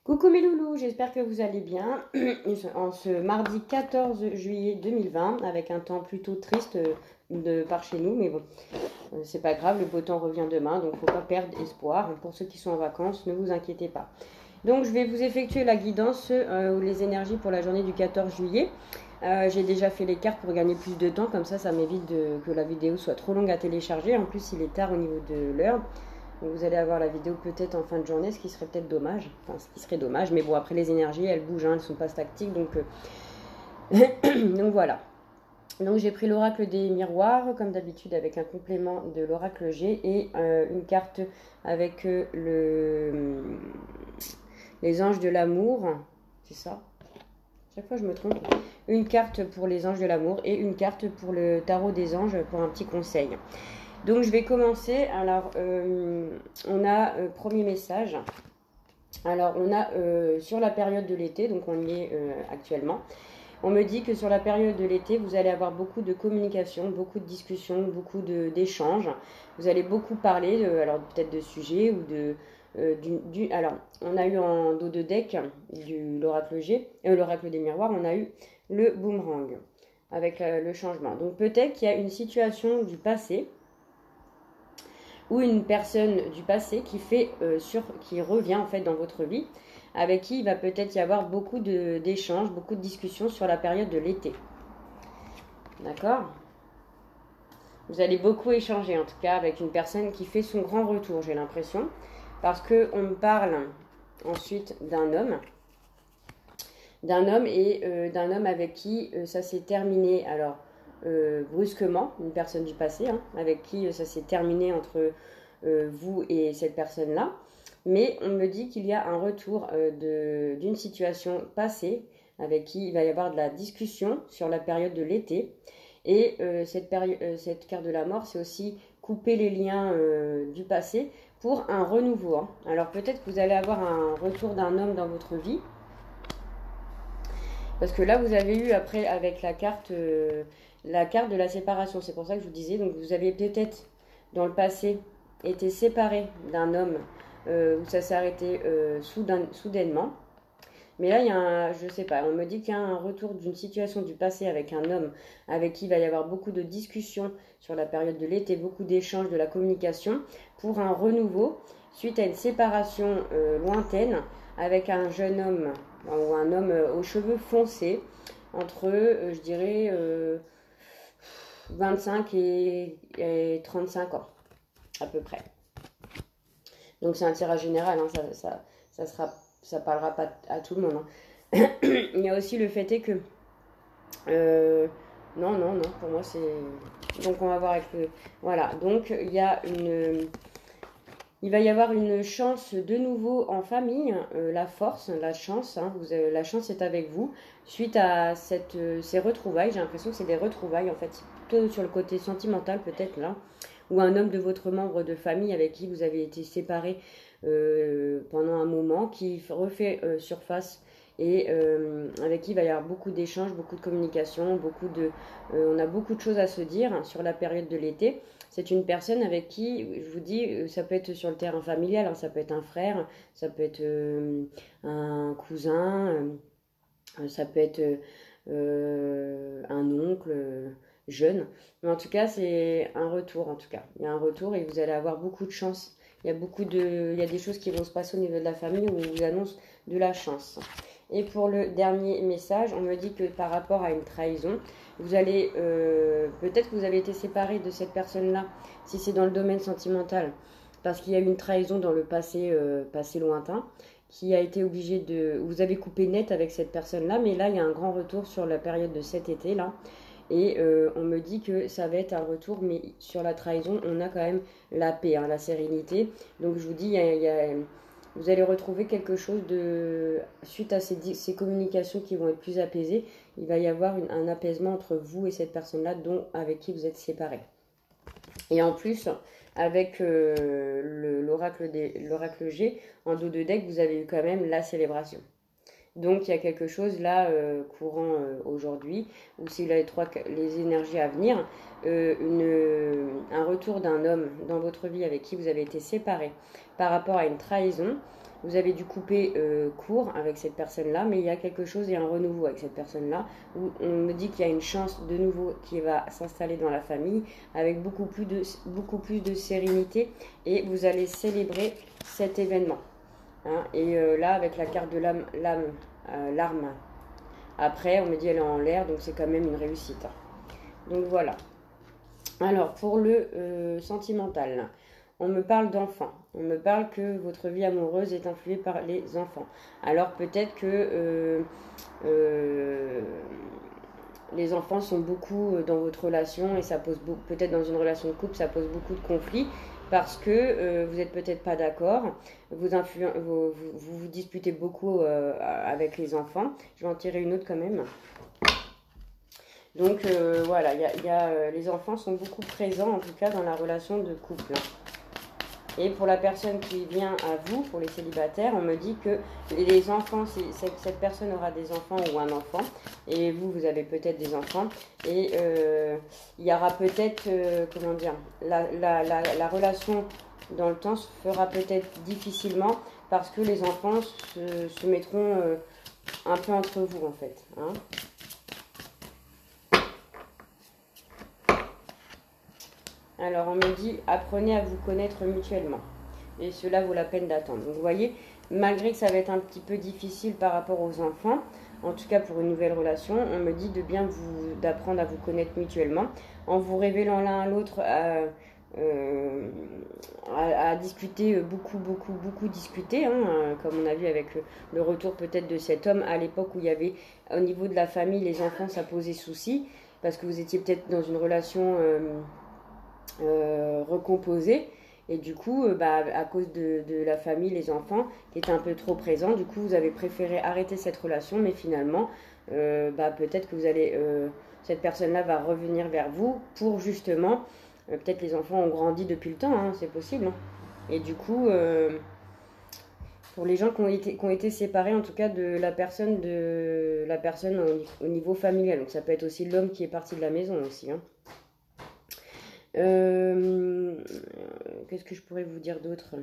Coucou mes loulous, j'espère que vous allez bien. En ce mardi 14 juillet 2020, avec un temps plutôt triste de par chez nous, mais bon, c'est pas grave, le beau temps revient demain, donc faut pas perdre espoir. Pour ceux qui sont en vacances, ne vous inquiétez pas. Donc je vais vous effectuer la guidance ou les énergies pour la journée du 14 juillet. J'ai déjà fait les cartes pour gagner plus de temps, comme ça m'évite que la vidéo soit trop longue à télécharger. En plus, il est tard au niveau de l'heure. Donc vous allez avoir la vidéo peut-être en fin de journée, ce qui serait peut-être dommage. Enfin, ce qui serait dommage, mais bon, après les énergies, elles bougent, hein, elles ne sont pas statiques, donc, donc voilà. Donc j'ai pris l'oracle des miroirs, comme d'habitude, avec un complément de l'oracle G et une carte avec les anges de l'amour. C'est ça? Chaque fois je me trompe. Une carte pour les anges de l'amour et une carte pour le tarot des anges pour un petit conseil. Donc je vais commencer. Alors on a premier message. Alors on a sur la période de l'été, donc on y est actuellement. On me dit que sur la période de l'été, vous allez avoir beaucoup de communication, beaucoup de discussions, beaucoup d'échanges. Vous allez beaucoup parler, alors peut-être de sujets ou de alors, on a eu en dos de deck l'oracle G, l'oracle des miroirs, on a eu le boomerang avec le changement. Donc peut-être qu'il y a une situation du passé ou une personne du passé qui revient en fait dans votre vie, avec qui il va peut-être y avoir beaucoup d'échanges, beaucoup de discussions sur la période de l'été. D'accord? Vous allez beaucoup échanger en tout cas avec une personne qui fait son grand retour, j'ai l'impression. Parce qu'on me parle ensuite d'un homme et d'un homme avec qui ça s'est terminé, alors brusquement, une personne du passé, hein, avec qui ça s'est terminé entre vous et cette personne-là. Mais on me dit qu'il y a un retour d'une situation passée avec qui il va y avoir de la discussion sur la période de l'été. Et cette carte de la mort, c'est aussi couper les liens du passé pour un renouveau. Hein. Alors peut-être que vous allez avoir un retour d'un homme dans votre vie. Parce que là, vous avez eu après avec la carte de la séparation. C'est pour ça que je vous disais. Donc vous avez peut-être dans le passé été séparé d'un homme où ça s'est arrêté soudainement. Mais là, il y a je sais pas, on me dit qu'il y a un retour d'une situation du passé avec un homme avec qui il va y avoir beaucoup de discussions sur la période de l'été, beaucoup d'échanges, de la communication pour un renouveau suite à une séparation lointaine avec un jeune homme ou un homme aux cheveux foncés entre, je dirais, 25 et 35 ans à peu près. Donc c'est un tirage général, hein, ça parlera pas à tout le monde. Hein. Il y a aussi le fait est que non, pour moi c'est. Donc on va voir avec le. Voilà, donc il va y avoir une chance de nouveau en famille, la force, la chance, hein, la chance est avec vous. Suite à ces retrouvailles, j'ai l'impression que c'est des retrouvailles en fait, plutôt sur le côté sentimental peut-être là, ou un homme de votre membre de famille avec qui vous avez été séparés pendant un moment, qui refait surface et avec qui il va y avoir beaucoup d'échanges, beaucoup de communication, on a beaucoup de choses à se dire hein, sur la période de l'été. C'est une personne avec qui, je vous dis, ça peut être sur le terrain familial, hein, ça peut être un frère, ça peut être un cousin, ça peut être un oncle jeune. Mais en tout cas, c'est un retour en tout cas. Il y a un retour et vous allez avoir beaucoup de chance. Il y a des choses qui vont se passer au niveau de la famille où on vous annonce de la chance. Et pour le dernier message, on me dit que par rapport à une trahison, vous allez peut-être que vous avez été séparé de cette personne-là, si c'est dans le domaine sentimental, parce qu'il y a eu une trahison dans le passé lointain, qui a été obligé de. Vous avez coupé net avec cette personne-là, mais là il y a un grand retour sur la période de cet été-là. Et on me dit que ça va être un retour, mais sur la trahison, on a quand même la paix, hein, la sérénité. Donc je vous dis, vous allez retrouver quelque chose suite à ces communications qui vont être plus apaisées, il va y avoir un apaisement entre vous et cette personne-là avec qui vous êtes séparés. Et en plus, avec l'oracle G, en dos de deck, vous avez eu quand même la célébration. Donc il y a quelque chose là courant aujourd'hui, ou c'est les énergies à venir, un retour d'un homme dans votre vie avec qui vous avez été séparés par rapport à une trahison, vous avez dû couper court avec cette personne-là, mais il y a quelque chose, il y a un renouveau avec cette personne-là, où on me dit qu'il y a une chance de nouveau qui va s'installer dans la famille, avec beaucoup plus de sérénité, et vous allez célébrer cet événement. Hein. Et là, avec la carte de l'arme, après, on me dit elle est en l'air, donc c'est quand même une réussite. Donc voilà. Alors, pour le sentimental, on me parle d'enfants. On me parle que votre vie amoureuse est influée par les enfants. Alors, peut-être que les enfants sont beaucoup dans votre relation et ça pose beaucoup, peut-être dans une relation de couple, ça pose beaucoup de conflits parce que vous n'êtes peut-être pas d'accord, vous disputez beaucoup avec les enfants. Je vais en tirer une autre quand même. Donc voilà, les enfants sont beaucoup présents en tout cas dans la relation de couple. Et pour la personne qui vient à vous, pour les célibataires, on me dit que les enfants, si cette personne aura des enfants ou un enfant, et vous avez peut-être des enfants, et il y aura peut-être, comment dire, la relation dans le temps se fera peut-être difficilement parce que les enfants se mettront un peu entre vous en fait. Hein. Alors, on me dit, apprenez à vous connaître mutuellement. Et cela vaut la peine d'attendre. Donc, vous voyez, malgré que ça va être un petit peu difficile par rapport aux enfants, en tout cas pour une nouvelle relation, on me dit d'apprendre à vous connaître mutuellement, en vous révélant l'un à l'autre à discuter, beaucoup discuter, hein, comme on a vu avec le retour peut-être de cet homme à l'époque où il y avait, au niveau de la famille, les enfants, ça posait souci, parce que vous étiez peut-être dans une relation... recomposer et du coup à cause de la famille, les enfants qui étaient un peu trop présents, du coup vous avez préféré arrêter cette relation, mais finalement peut-être que cette personne là va revenir vers vous pour justement peut-être les enfants ont grandi depuis le temps, hein, c'est possible, hein. Et du coup pour les gens qui ont été séparés en tout cas de la personne au niveau familial, donc ça peut être aussi l'homme qui est parti de la maison aussi, hein. Qu'est-ce que je pourrais vous dire d'autre?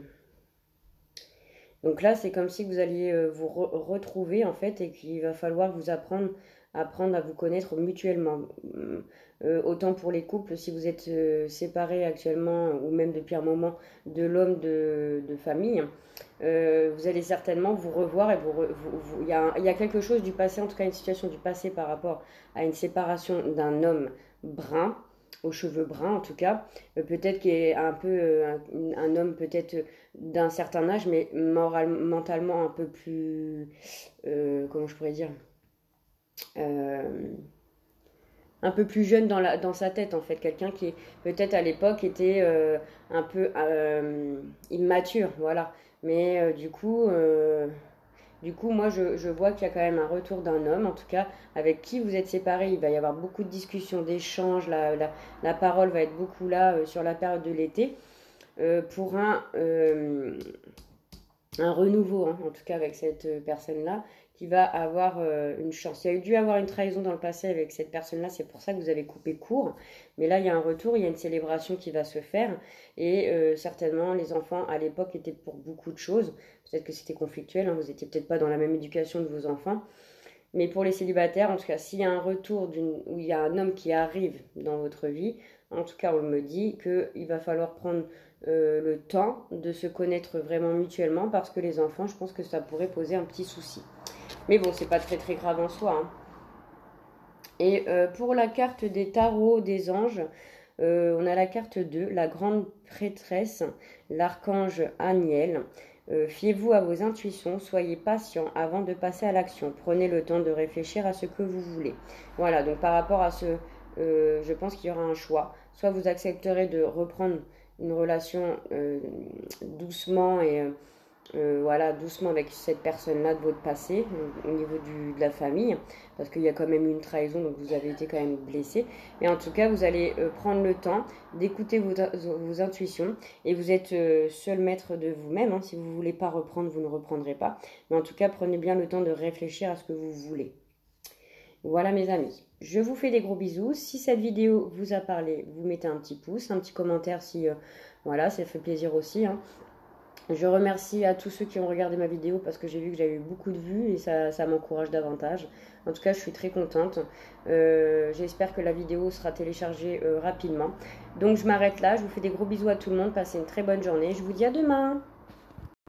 Donc là, c'est comme si vous alliez vous retrouver en fait et qu'il va falloir vous apprendre à vous connaître mutuellement. Autant pour les couples, si vous êtes séparés actuellement ou même depuis un moment de l'homme de famille, vous allez certainement vous revoir et il y a quelque chose du passé, en tout cas une situation du passé par rapport à une séparation d'un homme brun aux cheveux bruns en tout cas, peut-être qu'il est un peu un homme peut-être d'un certain âge, mais mentalement un peu plus, comment je pourrais dire, un peu plus jeune dans sa tête en fait, quelqu'un qui peut-être à l'époque était un peu immature, voilà, mais du coup, moi, je vois qu'il y a quand même un retour d'un homme, en tout cas, avec qui vous êtes séparés. Il va y avoir beaucoup de discussions, d'échanges. La parole va être beaucoup là sur la période de l'été pour un renouveau, hein, en tout cas avec cette personne-là, qui va avoir une chance. Il y a dû avoir une trahison dans le passé avec cette personne-là, c'est pour ça que vous avez coupé court. Mais là, il y a un retour, il y a une célébration qui va se faire. Et certainement, les enfants, à l'époque, étaient pour beaucoup de choses. Peut-être que c'était conflictuel, hein, vous n'étiez peut-être pas dans la même éducation de vos enfants. Mais pour les célibataires, en tout cas, s'il y a un retour où il y a un homme qui arrive dans votre vie, en tout cas, on me dit qu'il va falloir prendre le temps de se connaître vraiment mutuellement parce que les enfants, je pense que ça pourrait poser un petit souci. Mais bon, c'est pas très très grave en soi, hein. Et pour la carte des tarots des anges, on a la carte 2, la grande prêtresse, l'archange Aniel. Fiez-vous à vos intuitions, soyez patient avant de passer à l'action. Prenez le temps de réfléchir à ce que vous voulez. Voilà, donc par rapport à je pense qu'il y aura un choix. Soit vous accepterez de reprendre une relation doucement et voilà, doucement avec cette personne-là de votre passé, au niveau de la famille, parce qu'il y a quand même eu une trahison, donc vous avez été quand même blessé. Mais en tout cas, vous allez prendre le temps d'écouter vos intuitions, et vous êtes seul maître de vous-même, hein. Si vous ne voulez pas reprendre, vous ne reprendrez pas. Mais en tout cas, prenez bien le temps de réfléchir à ce que vous voulez. Voilà mes amis, je vous fais des gros bisous. Si cette vidéo vous a parlé, vous mettez un petit pouce, un petit commentaire si, voilà, ça fait plaisir aussi, hein. Je remercie à tous ceux qui ont regardé ma vidéo parce que j'ai vu que j'avais eu beaucoup de vues et ça m'encourage davantage. En tout cas, je suis très contente. J'espère que la vidéo sera téléchargée rapidement. Donc, je m'arrête là. Je vous fais des gros bisous à tout le monde. Passez une très bonne journée. Je vous dis à demain.